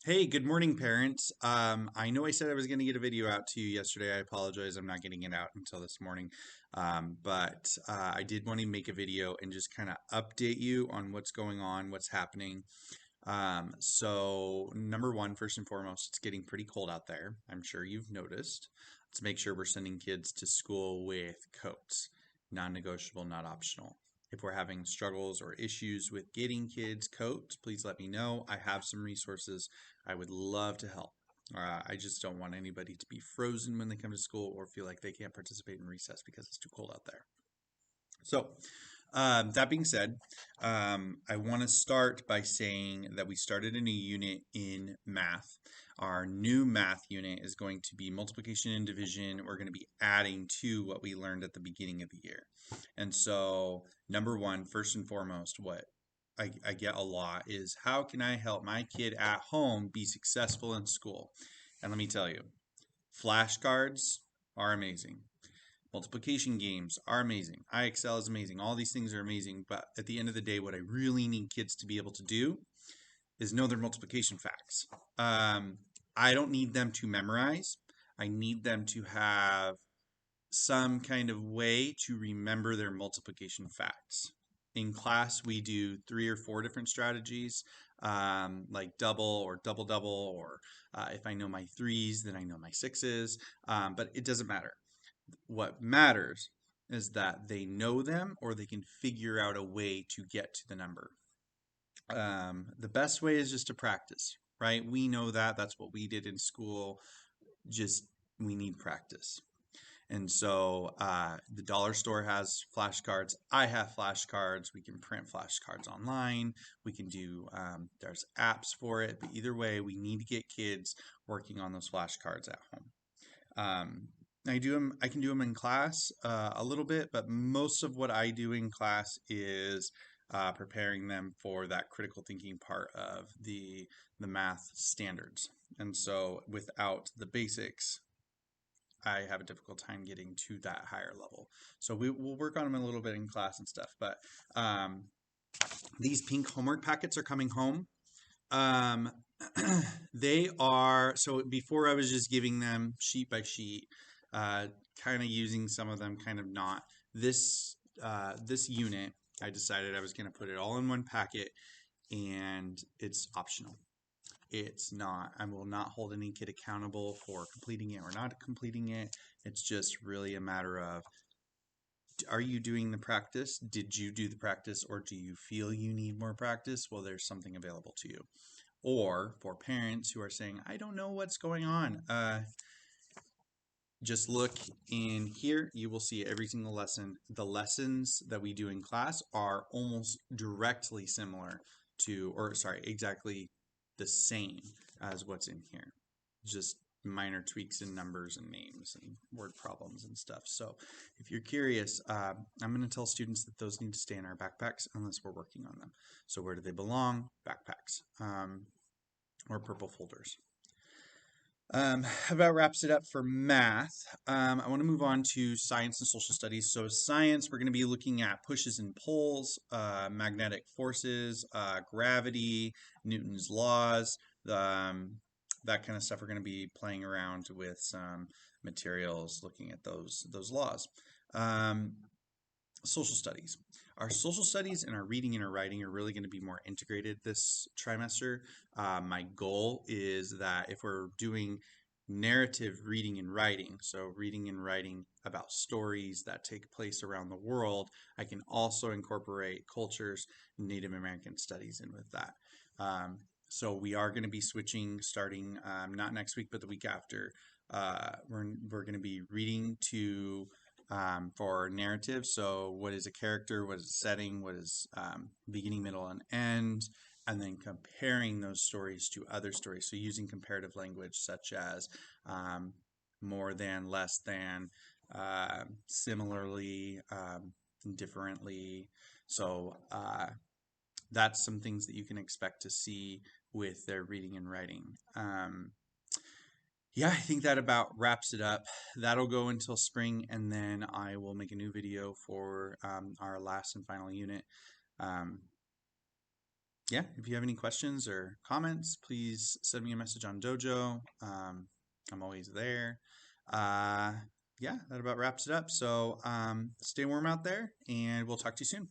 Hey, good morning, parents. I know I said I was going to get a video out to you yesterday. I apologize. I'm not getting it out until this morning. But I did want to make a video and just kind of update you on what's going on, what's happening. So number one, first and foremost, it's getting pretty cold out there. I'm sure you've noticed. Let's make sure we're sending kids to school with coats, non-negotiable, not optional. If we're having struggles or issues with getting kids coats, please let me know. I have some resources. I would love to help. I just don't want anybody to be frozen when they come to school or feel like they can't participate in recess because it's too cold out there. So, that being said, I want to start by saying that we started a new unit in math. Our new math unit is going to be multiplication and division. We're going to be adding to what we learned at the beginning of the year. And so, number one, first and foremost, what I get a lot is how can I help my kid at home be successful in school? And let me tell you, flashcards are amazing. Multiplication games are amazing. IXL is amazing. All these things are amazing. But at the end of the day, what I really need kids to be able to do is know their multiplication facts. I don't need them to memorize. I need them to have some kind of way to remember their multiplication facts. In class, we do 3 or 4 different strategies, like double or double double, or if I know my threes, then I know my sixes. But it doesn't matter. What matters is that they know them or they can figure out a way to get to the number. The best way is just to practice, right? We know that. That's what we did in school. Just we need practice. And so the dollar store has flashcards. I have flashcards. We can print flashcards online. We can do, there's apps for it. But either way, we need to get kids working on those flashcards at home. I do them. I can do them in class a little bit, but most of what I do in class is preparing them for that critical thinking part of the math standards. And so, without the basics, I have a difficult time getting to that higher level. So we'll work on them a little bit in class and stuff. But um, these pink homework packets are coming home. Um, they are, so before I was just giving them sheet by sheet, kind of using some of them, kind of not. This unit, I decided I was going to put it all in one packet, and it's optional. It's not, I will not hold any kid accountable for completing it or not completing it. It's just really a matter of, are you doing the practice? Did you do the practice, or do you feel you need more practice? Well, there's something available to you. Or for parents who are saying, I don't know what's going on, just look in here. You will see every single lesson. The lessons that we do in class are almost directly similar to, or sorry, exactly the same as what's in here. Just minor tweaks in numbers and names and word problems and stuff. So if you're curious, I'm going to tell students that those need to stay in our backpacks unless we're working on them. So where do they belong? Backpacks. Or purple folders. About wraps it up for math. I want to move on to science and social studies. So science, we're going to be looking at pushes and pulls, magnetic forces, gravity, Newton's laws, that kind of stuff. We're going to be playing around with some materials, looking at those laws. Social studies. Our social studies and our reading and our writing are really going to be more integrated this trimester. My goal is that if we're doing narrative reading and writing, so reading and writing about stories that take place around the world, I can also incorporate cultures, Native American studies in with that. So we are going to be switching starting not next week, but the week after. We're going to be reading to for narrative. So what is a character, what is a setting, what is beginning, middle, and end, and then comparing those stories to other stories. So using comparative language such as more than, less than, similarly, differently. So that's some things that you can expect to see with their reading and writing. Yeah, I think that about wraps it up. That'll go until spring, and then I will make a new video for our last and final unit. yeah, if you have any questions or comments, please send me a message on Dojo. I'm always there. Uh, yeah, that about wraps it up. So stay warm out there, and we'll talk to you soon.